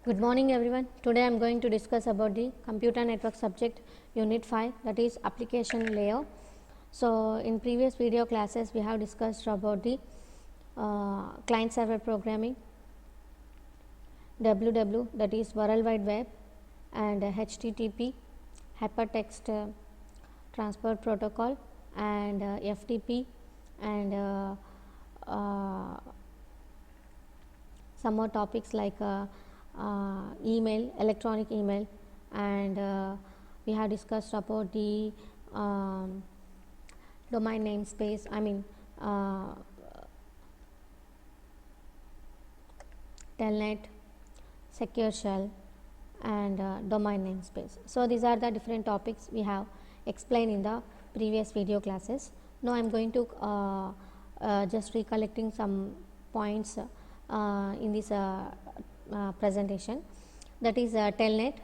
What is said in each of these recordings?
Good morning everyone. Today I am going to discuss about the computer network subject unit 5, that is application layer. So in previous video classes we have discussed about the client server programming, WW, that is World Wide Web, and HTTP, hypertext transport protocol, and FTP, and some more topics like email, electronic email, and we have discussed about the domain namespace, telnet, secure shell, and domain namespace. So these are the different topics we have explained in the previous video classes. Now I am going to just recollecting some points in this presentation, that is telnet,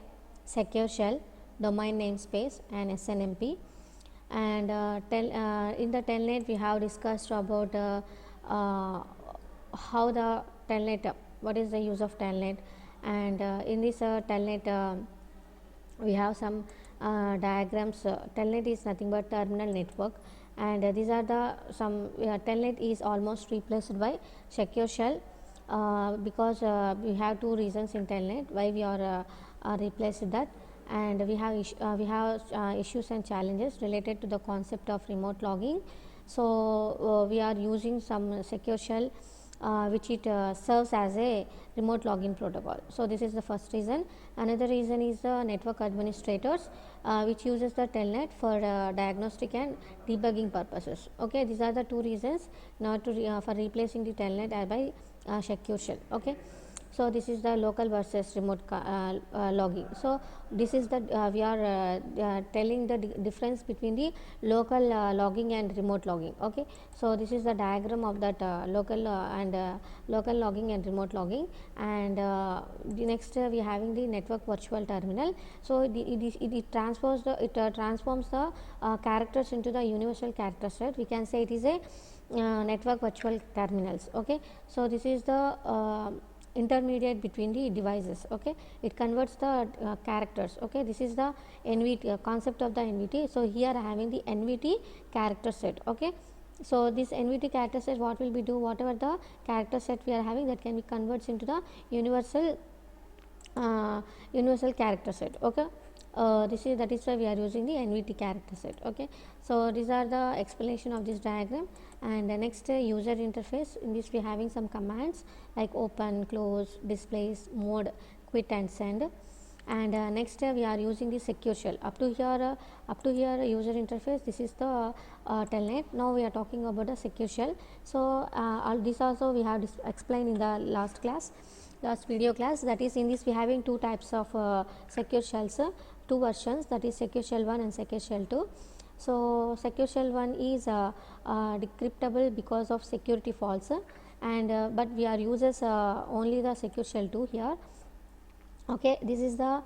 secure shell, domain namespace, and SNMP. And in the telnet we have discussed about how the telnet, what is the use of telnet, and in this telnet we have some diagrams. Telnet is nothing but terminal network, and these are the some telnet is almost replaced by secure shell, because we have two reasons in telnet why we are replaced that, and we have issues and challenges related to the concept of remote logging. So we are using some secure shell which it serves as a remote login protocol. So this is the first reason. Another reason is the network administrators which uses the telnet for diagnostic and debugging purposes. Okay, these are the two reasons not to for replacing the telnet by secure shell. Okay, so this is the local versus remote logging. So this is the we are telling the difference between the local logging and remote logging. Okay, so this is the diagram of that local and local logging and remote logging. And the next we are having the network virtual terminal. So it transfers the transforms the characters into the universal character set. We can say it is a network virtual terminals. Okay, so this is the intermediate between the devices. Okay, it converts the characters. Okay, this is the NVT concept of the NVT. So here having the NVT character set. Okay, so this NVT character set, what will be do, whatever the character set we are having, that can be converts into the universal universal character set. Okay, this is, that is why we are using the NVT character set. Okay, so these are the explanation of this diagram. And next user interface, in this we are having some commands like open, close, displays, mode, quit, and send. And next we are using the secure shell. Up to here user interface, this is the telnet. Now we are talking about the secure shell. So all this also we have explained in the last video class. That is, in this we having two types of secure shells, two versions, that is secure shell 1 and secure shell 2. So secure shell 1 is decryptable because of security faults, and but we are uses only the secure shell 2 here. Okay, this is the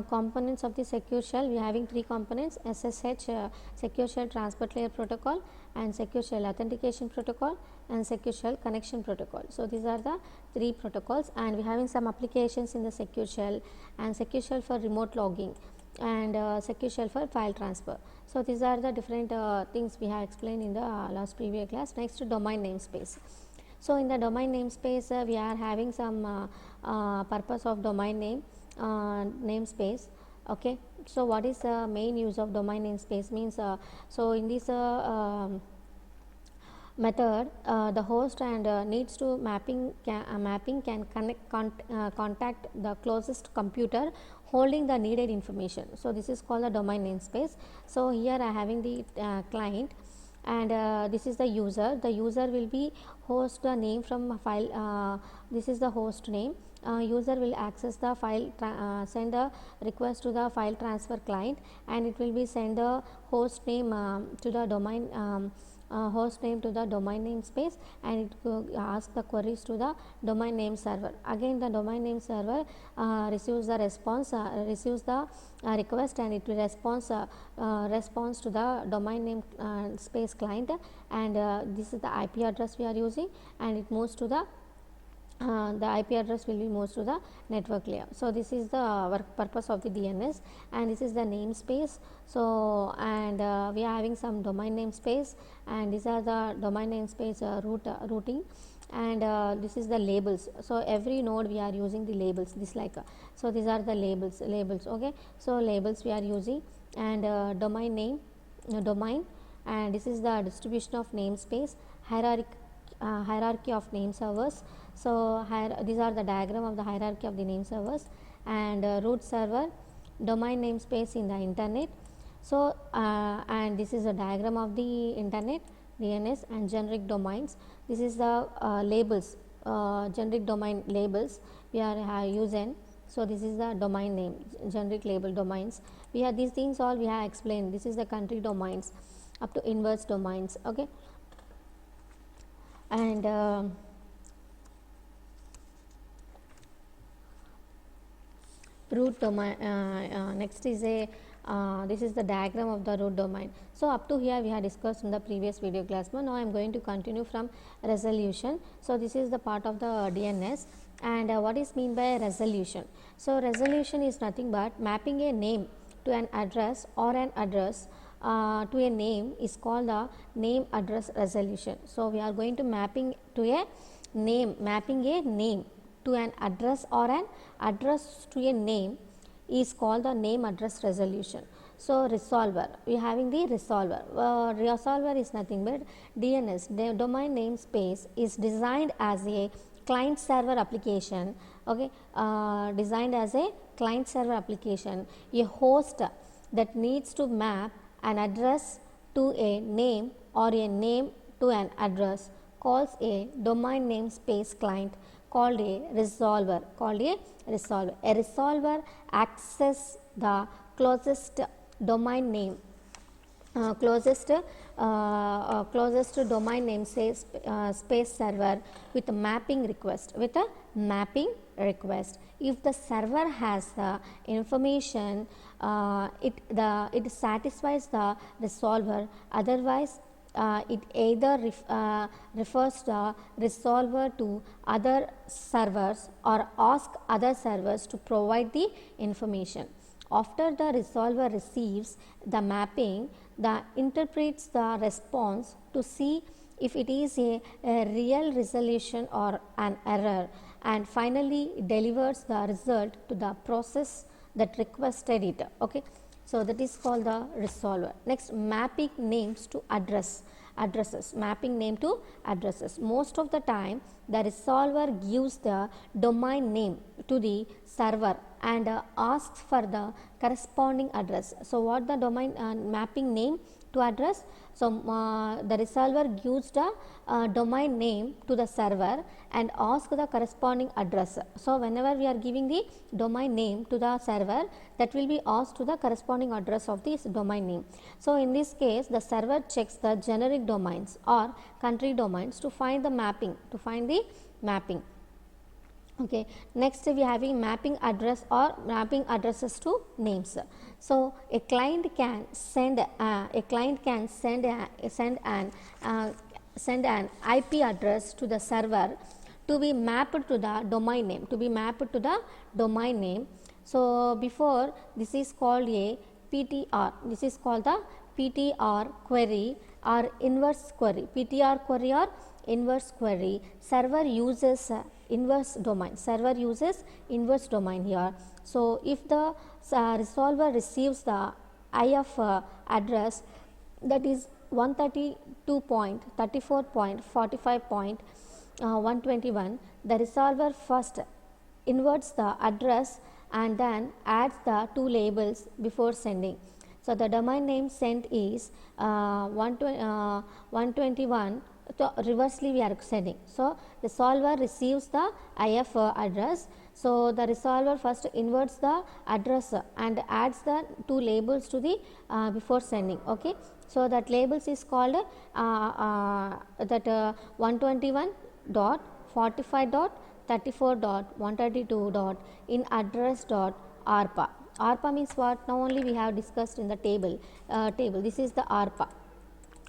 components of the secure shell. We are having three components: SSH, secure shell transport layer protocol, and secure shell authentication protocol, and secure shell connection protocol. So these are the three protocols, and we are having some applications in the secure shell, and secure shell for remote logging, and secure shell for file transfer. So these are the different things we have explained in the last previous class. Next, domain namespace. So in the domain namespace we are having some purpose of domain name namespace. Okay, so what is the main use of domain namespace means, so in this method, the host and needs to mapping can contact the closest computer holding the needed information. So this is called the domain namespace. So here I having the client, and this is the user. The user will be host the name from a file. This is the host name. User will access the file, send a request to the file transfer client, and it will be send the host name to the domain host name to the domain namespace, and it will ask the queries to the domain name server. Again the domain name server receives the response, receives the request, and it will response to the domain name space client, and this is the IP address we are using, and it moves to the the IP address will be moved to the network layer. So this is the work purpose of the DNS, and this is the namespace. So and we are having some domain namespace, and these are the domain namespace routing, and this is the labels. So every node we are using the labels, this like so these are the labels. Okay, so labels we are using, and domain name, domain, and this is the distribution of namespace, hierarchy of name servers. So these are the diagram of the hierarchy of the name servers, and root server, domain namespace in the internet. So and this is a diagram of the internet DNS and generic domains. This is the labels, generic domain labels we are using. So this is the domain name, generic label domains. We have these things all we have explained. This is the country domains up to inverse domains. Okay, and root domain. Next is a this is the diagram of the root domain. So up to here we have discussed in the previous video class. Now I am going to continue from resolution. So this is the part of the DNS, and what is mean by resolution? So resolution is nothing but mapping a name to an address, or an address to a name is called the name address resolution. So we are going to mapping to a name, mapping a name to an address, or an address to a name is called the name address resolution. So resolver, we are having the resolver. Resolver is nothing but DNS, domain namespace, is designed as a client server application. Okay, designed as a client server application, a host that needs to map an address to a name, or a name to an address, calls a domain namespace client called a resolver, A resolver accesses the closest domain name, closest domain name space server with a mapping request, If the server has the information, it satisfies the resolver. Otherwise, it either refers the resolver to other servers, or ask other servers to provide the information. After the resolver receives the mapping, the interprets the response to see if it is a real resolution or an error, and finally delivers the result to the process that requested it. Okay, so that is called the resolver. Next, mapping names to addresses, mapping name to addresses. Most of the time the resolver gives the domain name to the server and asks for the corresponding address. So what the domain mapping name to address? So the resolver gives the domain name to the server and ask the corresponding address. So whenever we are giving the domain name to the server, that will be asked to the corresponding address of this domain name. So in this case, the server checks the generic domains or country domains to find the mapping, Okay. Next, we are having mapping address or mapping addresses to names. So a client can send an IP address to the server to be mapped to the domain name. So before, this is called a PTR. This is called the PTR query or inverse query. PTR query or inverse query. Server uses inverse domain here. So if the resolver receives the IF address, that is 132.34.45.121, the resolver first inverts the address and then adds the two labels before sending. So the domain name sent is 121. So reversely we are sending. So resolver receives the IF address. So the resolver first inverts the address and adds the two labels to the before sending. Okay. So that labels is called 121.45.34.132. in address.arpa. ARPA means what? Now only we have discussed in the table. This is the ARPA.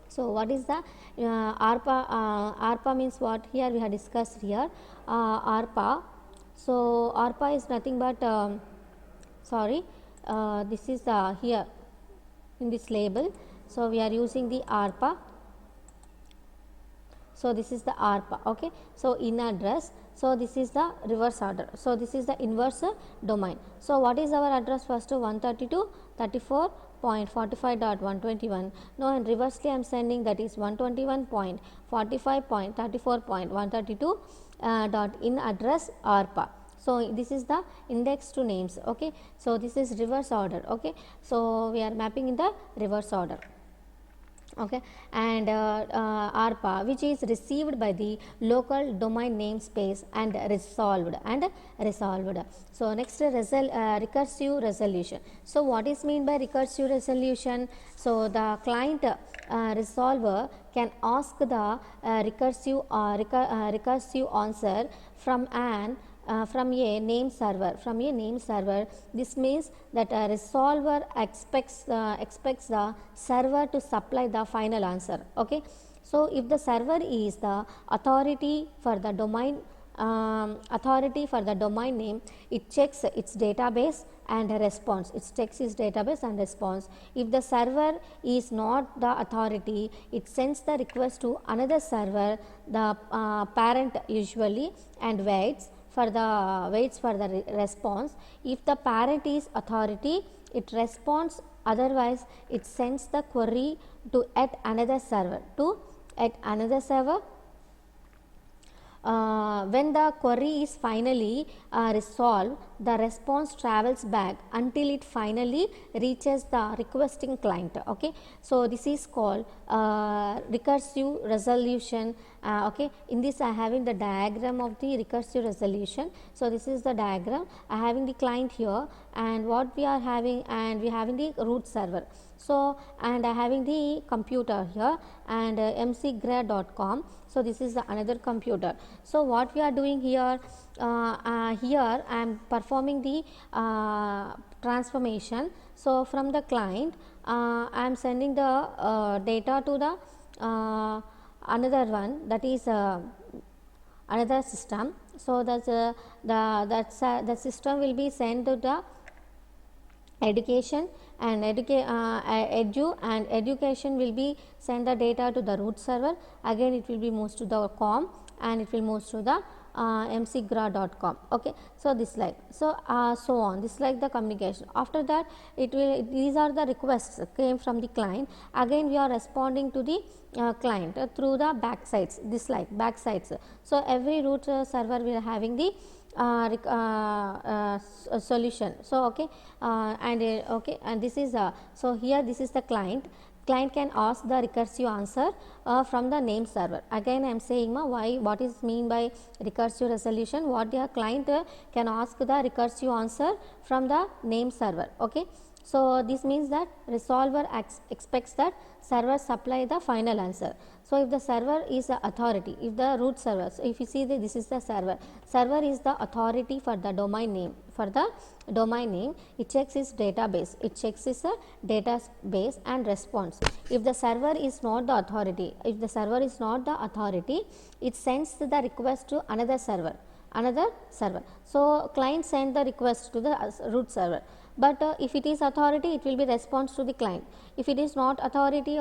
So what is the ARPA? ARPA means what? Here we have discussed here ARPA. So ARPA is nothing but this is here in this label. So we are using the ARPA. So this is the ARPA. Okay. So in address. So this is the reverse order. So this is the inverse domain. So what is our address? First 132.34.45.121. Now and reversely I am sending, that is 121.45.34.132 dot in address ARPA. So this is the index to names. Okay. So this is reverse order. Okay. So we are mapping in the reverse order. Okay. And ARPA, which is received by the local domain namespace and resolved. So next recursive resolution. So what is mean by recursive resolution? So the client resolver can ask the recursive answer from a name server. This means that a resolver expects the server to supply the final answer. Okay. So if the server is the authority for the domain name, it checks its database and response. It checks its database and response. If the server is not the authority, it sends the request to another server, the parent usually, and waits for the response. If the parent is authority, it responds, otherwise it sends the query to yet another server. When the query is finally resolved, the response travels back until it finally reaches the requesting client. Okay. So this is called recursive resolution. Okay. In this I having the diagram of the recursive resolution. So this is the diagram. I having the client here, and what we are having, and we having the root server. So and I having the computer here, and mcgra.com. So this is the another computer. So what we are doing here, here I am performing the transformation. So from the client I am sending the data to the another one, that is another system. So that's the system will be sent to the education, and education will be send the data to the root server. Again it will be moved to the com, and it will move to the mcgra.com. Okay. So this like, so so on, this like the communication. After that, these are the requests came from the client. Again we are responding to the client through the backsides, this like backsides. So every root server will having the solution. So okay, okay, and this is so here this is the client can ask the recursive answer from the name server. Again I am saying why, what is mean by recursive resolution. What the client can ask the recursive answer from the name server. Okay. So this means that resolver expects that server supply the final answer. So if the server is the authority, if the root server, so if you see that this is the server is the authority for the domain name. It checks its database, and responds. If the server is not the authority, it sends the request to another server. So client send the request to the root server, but if it is authority, it will be response to the client. If it is not authority,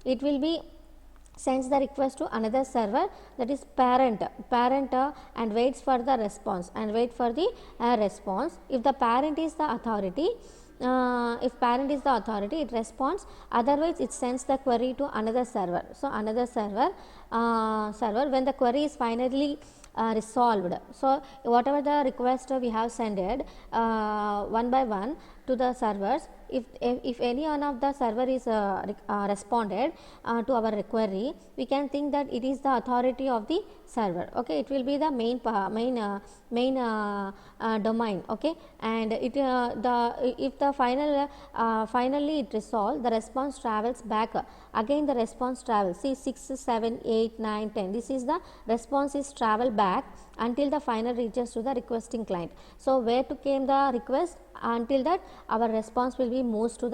it will be sends the request to another server, that is parent, and waits for the response, If the parent is the authority, it responds, otherwise it sends the query to another server. So another server when the query is finally resolved. So whatever the request we have sent one by one to the servers, if any one of the server is responded to our query, we can think that it is the authority of the server. Okay. It will be the main domain. Okay. And it if the finally it resolved, the response travels back. Again the response travels, see 6, 7, 8, 9, 10, this is the response is travel back until the final reaches to the requesting client. So, where to came the request, until that our response will be moves to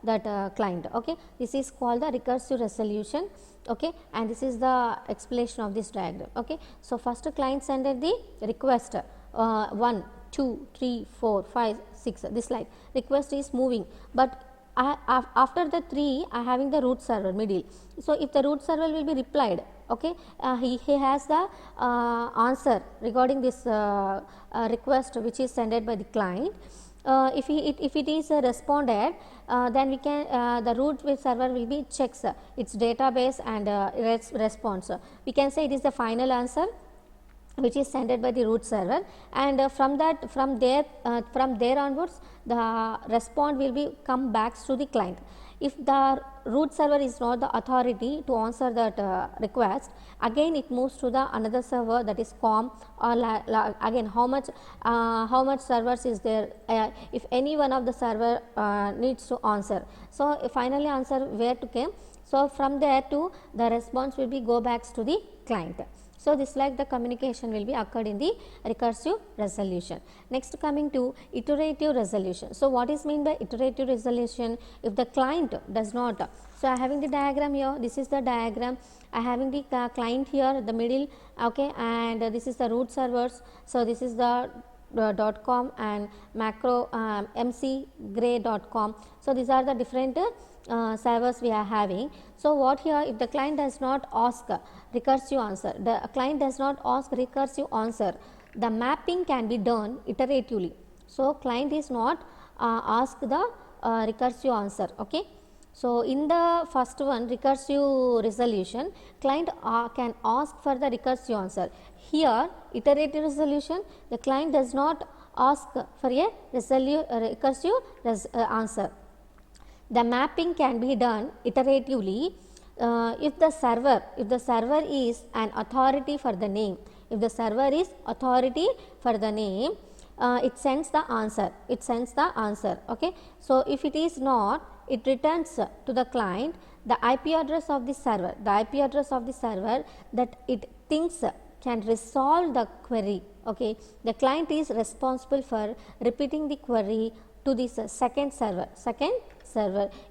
that client. Okay. This is called the recursive resolution. Okay, and this is the explanation of this diagram. Okay. So, first client sended the request 1, 2, 3, 4, 5, 6, this line request is moving, but after the 3 I having the root server middle. So, if the root server will be replied, okay, he has the answer regarding this request which is sent by the client. If it is responded, then we can the root server will be checks its database and response. We can say it is the final answer which is sent by the root server, and from there onwards the response will be come back to the client. If the root server is not the authority to answer that request, again it moves to the another server, that is COM, or again how much servers is there, if any one of the server needs to answer. So, finally answer where to came. So, from there to the response will be go back to the client. So, this like the communication will be occurred in the recursive resolution. Next, coming to iterative resolution. So, what is mean by iterative resolution? If the client does not, so I having the diagram here, this is the diagram, I having the client here the middle, okay, and this is the root servers. So, this is the .com and macro mcgray.com. So, these are the different servers we are having. So, what here, if the client does not ask recursive answer, the client does not ask recursive answer, the mapping can be done iteratively. So, client is not ask the recursive answer. Okay. So, in the first one recursive resolution, client can ask for the recursive answer. Here iterative resolution, the client does not ask for a recursive answer. The mapping can be done iteratively if the server is an authority for the name. If the server is authority for the name, it sends the answer. Okay. So, if it is not, it returns to the client the IP address of the server. That it thinks can resolve the query. Okay. The client is responsible for repeating the query to this second server.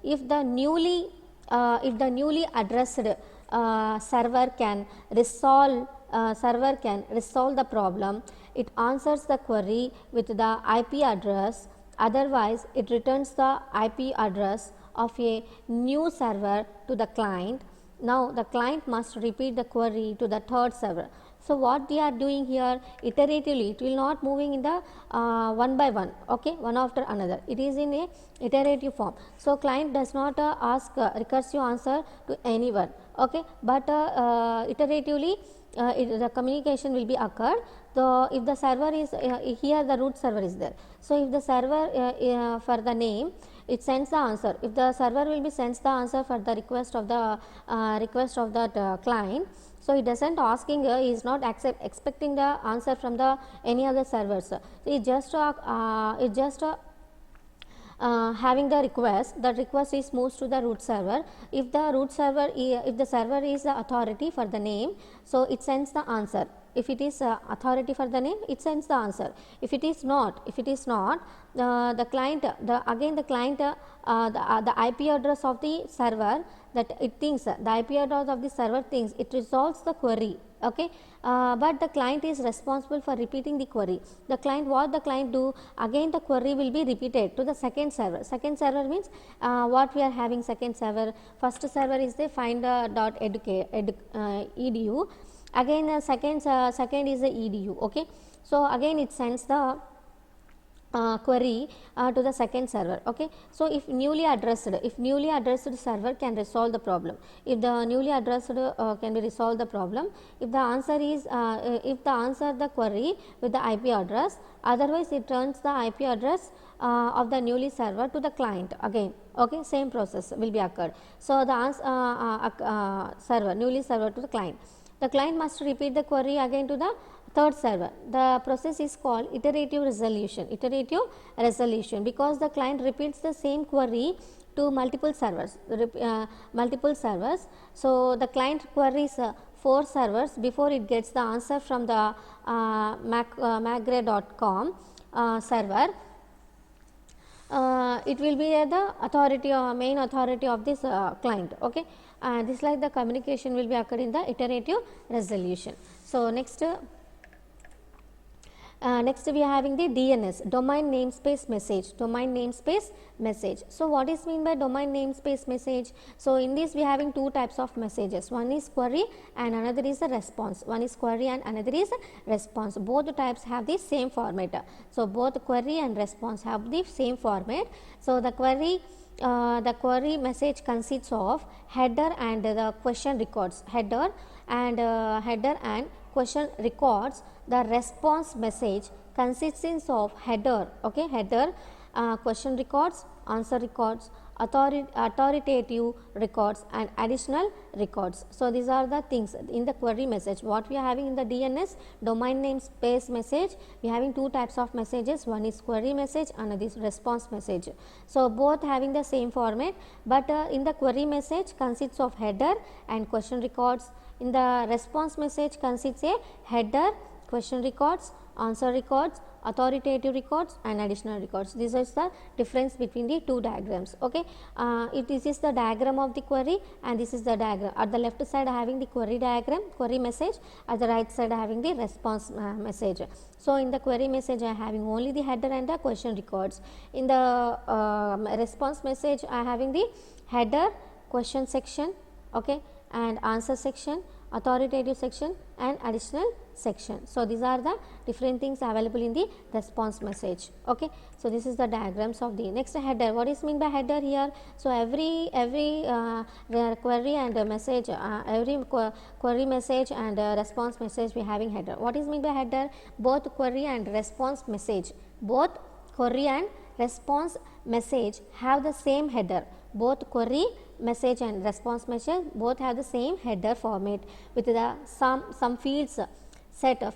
If the newly addressed server can resolve the problem, it answers the query with the IP address. Otherwise, it returns the IP address of a new server to the client. Now, the client must repeat the query to the third server. So, what we are doing here iteratively, it will not moving in the one by one, okay, one after another, it is in a iterative form. So, client does not ask recursive answer to anyone, okay, but iteratively the communication will be occurred. So, if the server is here, the root server is there. So, if the server for the name, it sends the answer. If the server will be sends the answer for the request of that client. So, it does not asking, he is not expecting the answer from the any other servers. So, it just having the request, that request is moves to the root server. If the server is the authority for the name, so it sends the answer. If it is authority for the name, it sends the answer. If it is not, the client, the IP address of the server, that it thinks, the IP address of the server thinks it resolves the query, okay, but the client is responsible for repeating the query. What the client do, again the query will be repeated to the second server. Second server means what we are having second server. First server is the find.edu. Again second is the edu, okay. So, again it sends the query to the second server, okay. So, if newly addressed server can resolve the problem, if the newly addressed can be resolve the problem, if the answer is the query with the IP address, otherwise it turns the IP address of the newly server to the client again, okay, same process will be occurred. So, the newly server to the client. The client must repeat the query again to the third server. The process is called iterative resolution, because the client repeats the same query to multiple servers. So, the client queries 4 servers before it gets the answer from the macgray.com server. It will be the authority or main authority of this client. Okay, this like the communication will be occurred in the iterative resolution. So next we are having the DNS, domain namespace message, domain namespace message. So what is mean by domain namespace message? So in this we are having two types of messages, one is query and another is a response. One is query and another is a response. Both types have the same format. So both query and response have the same format. So the query message consists of header and the question records, header and question records. The response message consists of header, okay, header, question records, answer records, authoritative records and additional records. So these are the things in the query message. What we are having in the DNS, domain name space message, we are having two types of messages, one is query message and another is response message. So both having the same format, but in the query message consists of header and question records. In the response message consists a header, question records, answer records, authoritative records and additional records. This is the difference between the two diagrams. Okay, this is the diagram of the query and this is the diagram. At the left side having the query diagram, query message, at the right side having the response message. So in the query message I am having only the header and the question records. In the response message I am having the header, question section, okay, and answer section, authoritative section and additional section. So these are the different things available in the response message. Okay, so this is the diagrams of the next header. What is mean by header here? So every query and message, every query message and response message we having header. What is mean by header? Both query and response message, both query and response message have the same header. Both query message and response message both have the same header format with the some fields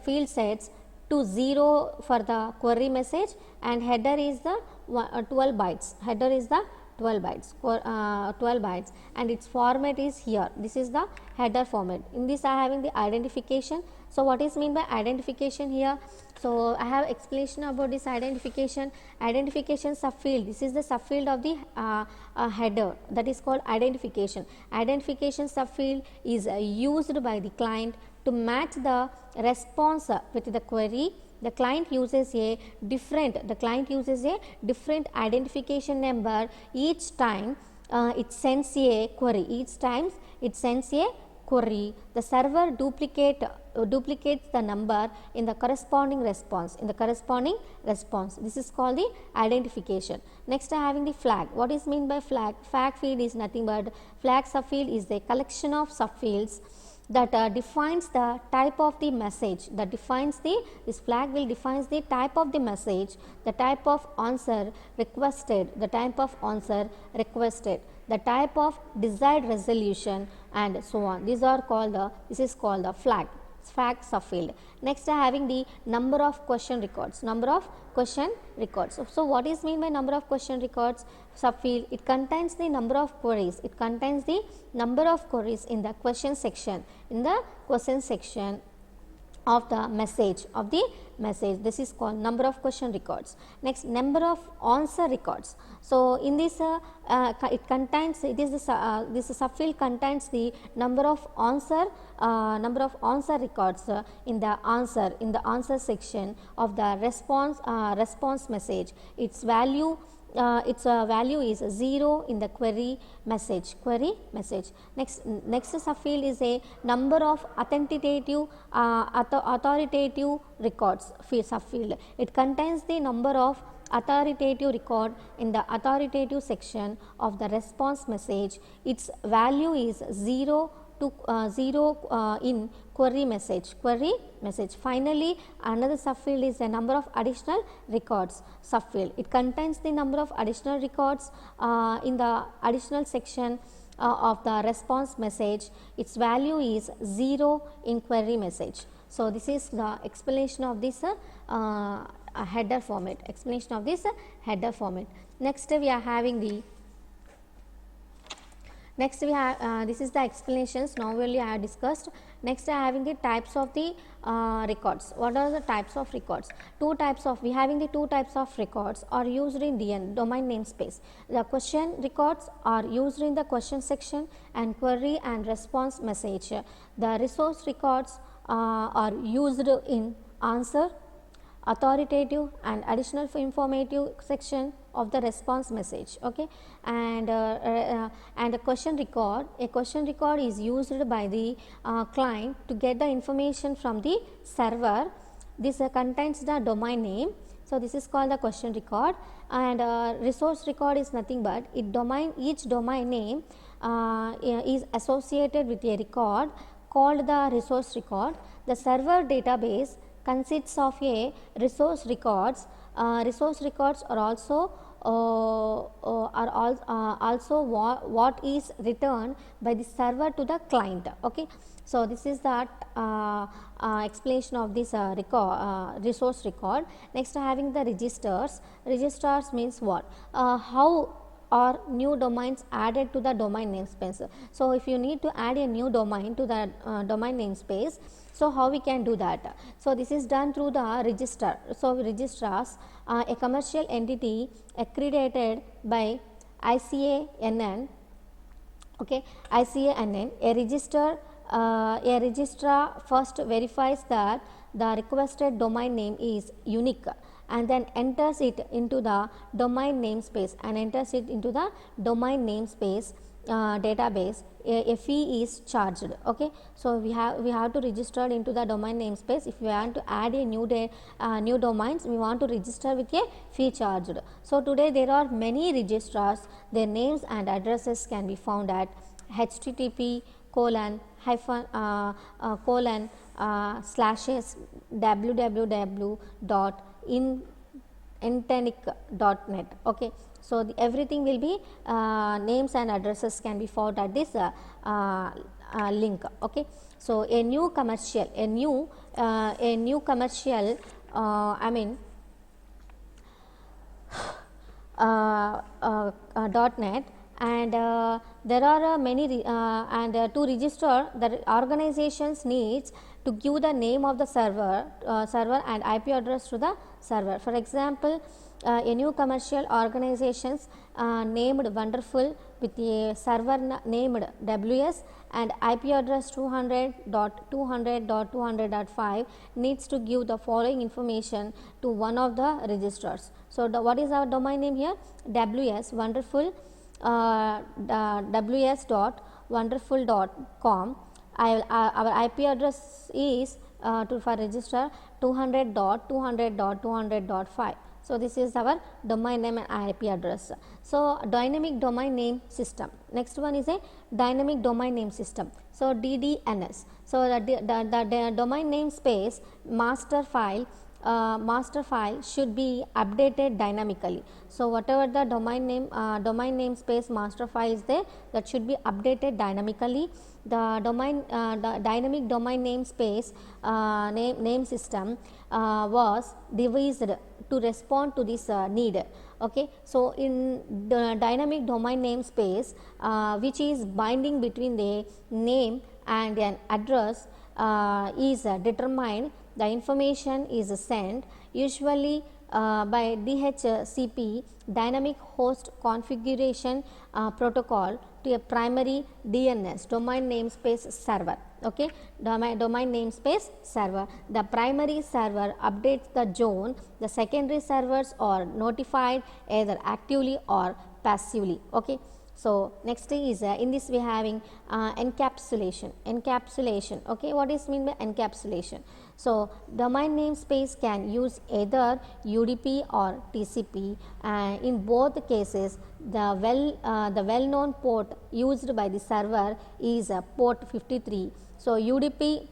field sets to 0 for the query message and header is the 12 bytes. Header is the 12 bytes and its format is here. This is the header format. In this I am having the identification. So what is mean by identification here? So I have explanation about this identification. Identification subfield, this is the subfield of the header, that is called identification. Identification subfield is used by the client to match the response with the query. The client uses a different identification number each time it sends a query. Each time it sends a query, the server duplicates the number in the corresponding response. This is called the identification. Next I having the flag. What is mean by flag? Flag field is nothing but flag subfield is a collection of subfields that defines the type of the message, that defines this flag will defines the type of the message, the type of answer requested, the type of desired resolution and so on. These are called this is called the flag subfield. Next having the number of question records. So what is mean by number of question records? Subfield, it contains the number of queries. It contains the number of queries in the question section. Of the message, this is called number of question records. Next, number of answer records. So in this it contains this subfield contains the number of answer records in the answer section of the response message. Its value is 0 in the query message. Next subfield is a number of authoritative records subfield. It contains the number of authoritative record in the authoritative section of the response message. Its value is 0 in query message. Finally, another subfield is the number of additional records subfield. It contains the number of additional records in the additional section of the response message. Its value is 0 in query message. So this is the explanation of this header format. Next we are having the Next we have this is the explanations now only I have discussed. Next I having the types of the records. What are the types of records? We having the two types of records are used in DN, domain namespace. The question records are used in the question section and query and response message. The resource records are used in answer, authoritative and additional informative section of the response message. Okay, and a question record is used by the client to get the information from the server. This contains the domain name. So this is called the question record, and resource record is nothing but each domain name is associated with a record called the resource record. The server database consists of a resource records. Resource records are also what is returned by the server to the client. Okay, so this is that explanation of this resource record. Next, having the registers. Registers means what? How are new domains added to the domain namespace. So if you need to add a new domain to the domain namespace, so how we can do that? So this is done through the register. So registers a commercial entity accredited by ICANN. Okay, ICANN. A registrar first verifies that the requested domain name is unique and then enters it into the domain namespace database. A fee is charged. Okay, so we have to register into the domain namespace. If we want to add a new domains, we want to register with a fee charged. So today there are many registrars. Their names and addresses can be found at http:// www.intenic.net. Okay, so everything will be names and addresses can be found at this link. Okay, so a new commercial I mean .net, and there are many and to register the organizations needs to give the name of the server and IP address to the server. For example, a new commercial organizations named Wonderful with a server named WS and IP address 200.200.200.5 needs to give the following information to one of the registrars. So what is our domain name here? WS Wonderful ws.wonderful.com. Our IP address is for register 200.200.200.5. So this is our domain name and IP address. So dynamic domain name system. Next one is a dynamic domain name system. So DDNS. So the domain name space master file should be updated dynamically. So whatever the domain name space master file is there, that should be updated dynamically. The dynamic domain name space name system was devised to respond to this need. Okay, so in the dynamic domain name space which is binding between the name and an address is determined. The information is sent usually by DHCP dynamic host configuration protocol to a primary DNS domain namespace server. Okay, domain namespace server. The primary server updates the zone. The secondary servers are notified either actively or passively. Okay. So next is in this we having encapsulation. Okay, what is mean by encapsulation? So domain namespace can use either UDP or TCP. In both cases, the well known port used by the server is port 53. So UDP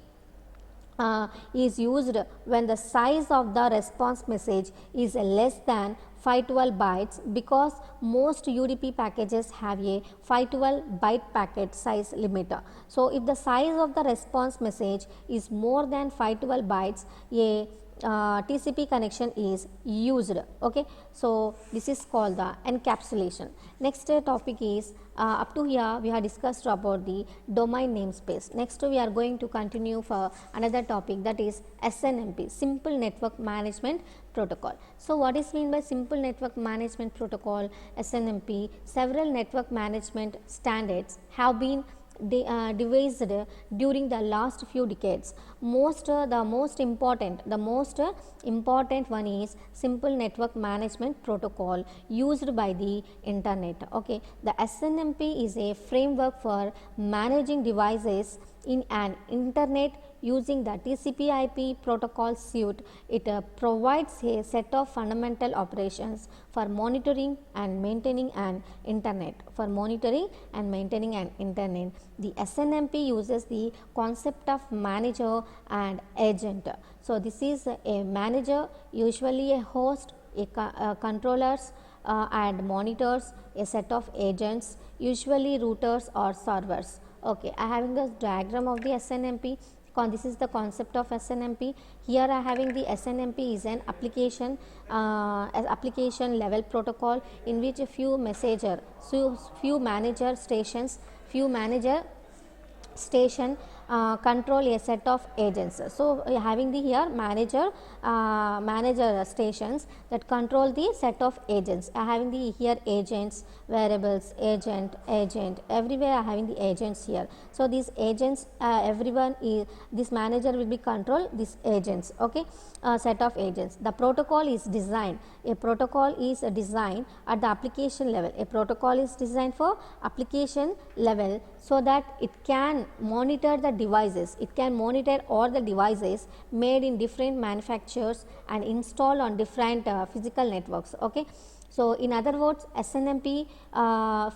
is used when the size of the response message is less than 512 bytes, because most UDP packages have a 512 byte packet size limit. So if the size of the response message is more than 512 bytes, a TCP connection is used. Okay, so this is called the encapsulation. Next topic is up to here we have discussed about the domain namespace. Next we are going to continue for another topic, that is SNMP, Simple Network Management Protocol. So what is mean by Simple Network Management Protocol, SNMP? Several network management standards have been devised during the last few decades. The most important one is Simple Network Management Protocol used by the internet. Okay, the SNMP is a framework for managing devices in an internet using the TCP/IP protocol suite. It provides a set of fundamental operations for monitoring and maintaining an internet. The SNMP uses the concept of manager and agent. So this is a manager, usually a host, controllers and monitors, a set of agents, usually routers or servers. Okay, I having the diagram of the SNMP. This is the concept of SNMP. Here I having the SNMP is an application level protocol in which a few manager station control a set of agents. So having the here manager stations that control the set of agents. Having the here agents, variables, agent, everywhere having the agents here. So these agents everyone is, this manager will be control these agents. Okay, set of agents. The protocol is designed. A protocol is designed at the application level. A protocol is designed for application level so that it can monitor the devices. It can monitor all the devices made in different manufacturers and installed on different physical networks. Okay. So in other words, SNMP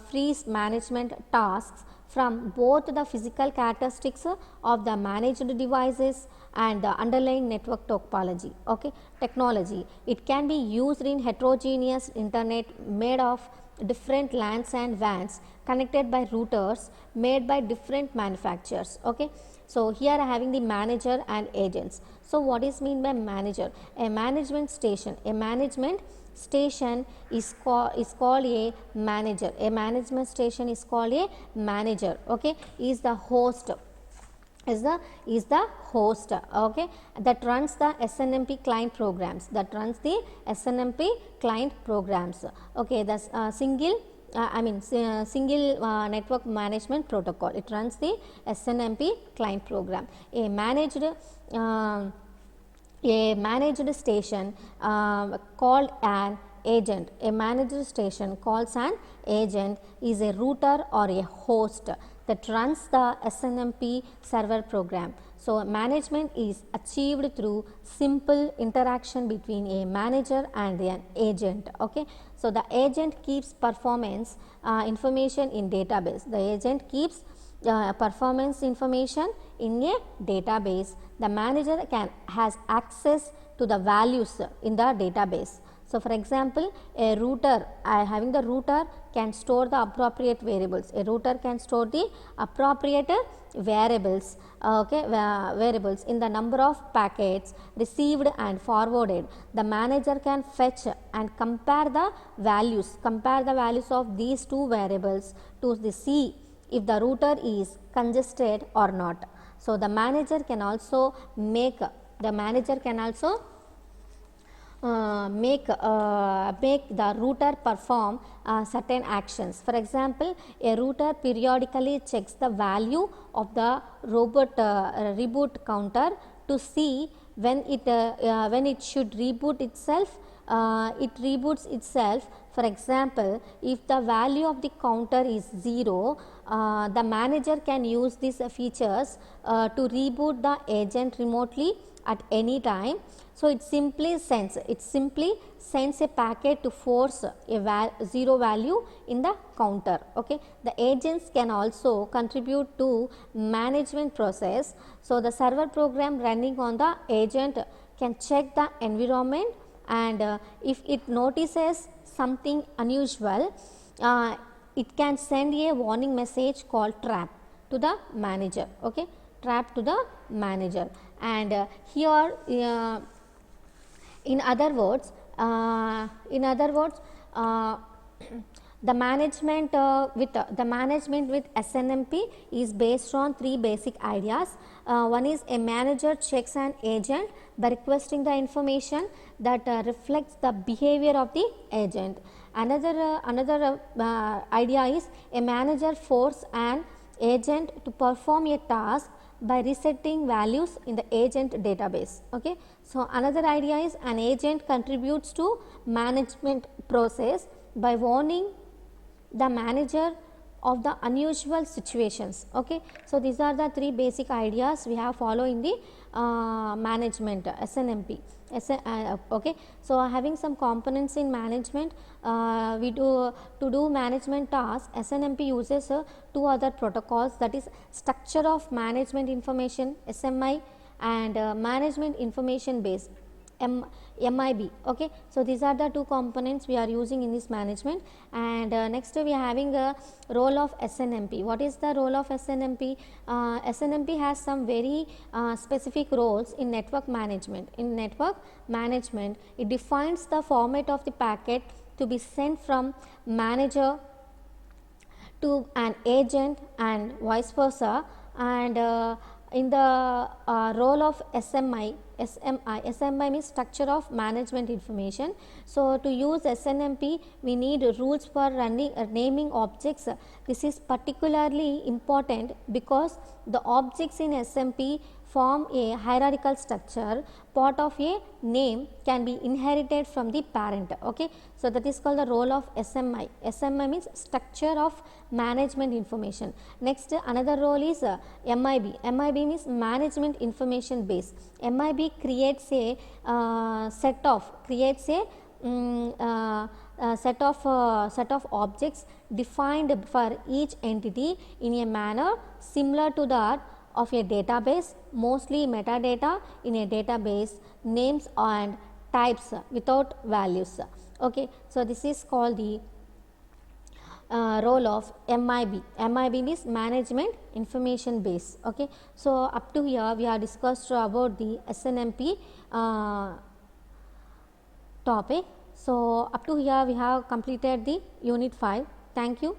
frees management tasks from both the physical characteristics of the managed devices and the underlying network topology. Okay, technology. It can be used in heterogeneous internet made of different LANs and WANs connected by routers made by different manufacturers. Okay, so here having the manager and agents. So what is mean by manager? A management station. A management station is called a manager. A management station is called a manager. Okay, is the host. Is the host. Okay, that runs the SNMP client programs. Okay, the single network management protocol. It runs the SNMP client program. A managed station called an agent. A managed station calls an agent is a router or a host that runs the SNMP server program. So management is achieved through simple interaction between a manager and an agent. Okay, so the agent keeps performance information in database. The agent keeps performance information in a database. The manager has access to the values in the database. So for example, a router, having the router can store the appropriate variables. A router can store the appropriate variables, variables in the number of packets received and forwarded. The manager can fetch and compare the values of these two variables to see if the router is congested or not. So the manager can also make the router perform certain actions. For example, a router periodically checks the value of the reboot counter to see when it should reboot itself. It reboots itself. For example, if the value of the counter is 0, the manager can use these features to reboot the agent remotely at any time. So it simply sends a packet to force a 0 value in the counter. Okay, the agents can also contribute to management process. So the server program running on the agent can check the environment, and if it notices something unusual, it can send a warning message called trap to the manager. Okay, trap to the manager. And here In other words, the management with SNMP is based on three basic ideas. One is a manager checks an agent by requesting the information that reflects the behavior of the agent. Another idea is a manager forces an agent to perform a task by resetting values in the agent database. Okay. So, another idea is an agent contributes to management process by warning the manager of the unusual situations. Okay. So, these are the three basic ideas we have follow in the management SNMP. Okay. So, having some components in management, we do to do management tasks. SNMP uses two other protocols, that is structure of management information SMI and management information base MIB. Okay. So, these are the two components we are using in this management, and next we are having a role of SNMP. What is the role of SNMP? SNMP has some very specific roles in network management. In network management, it defines the format of the packet to be sent from manager to an agent and vice versa, and in the role of SMI means structure of management information. So, to use SNMP we need rules for naming objects. This is particularly important because the objects in SMP form a hierarchical structure. Part of a name can be inherited from the parent. Okay. So, that is called the role of SMI. SMI means structure of management information. Next, another role is MIB. MIB means management information base. MIB creates a set of objects defined for each entity in a manner similar to that of a database, mostly metadata in a database, names and types without values. Okay. So, this is called the role of MIB. MIB means management information base. Okay. So, up to here we have discussed about the SNMP topic. So, up to here we have completed the unit 5. Thank you.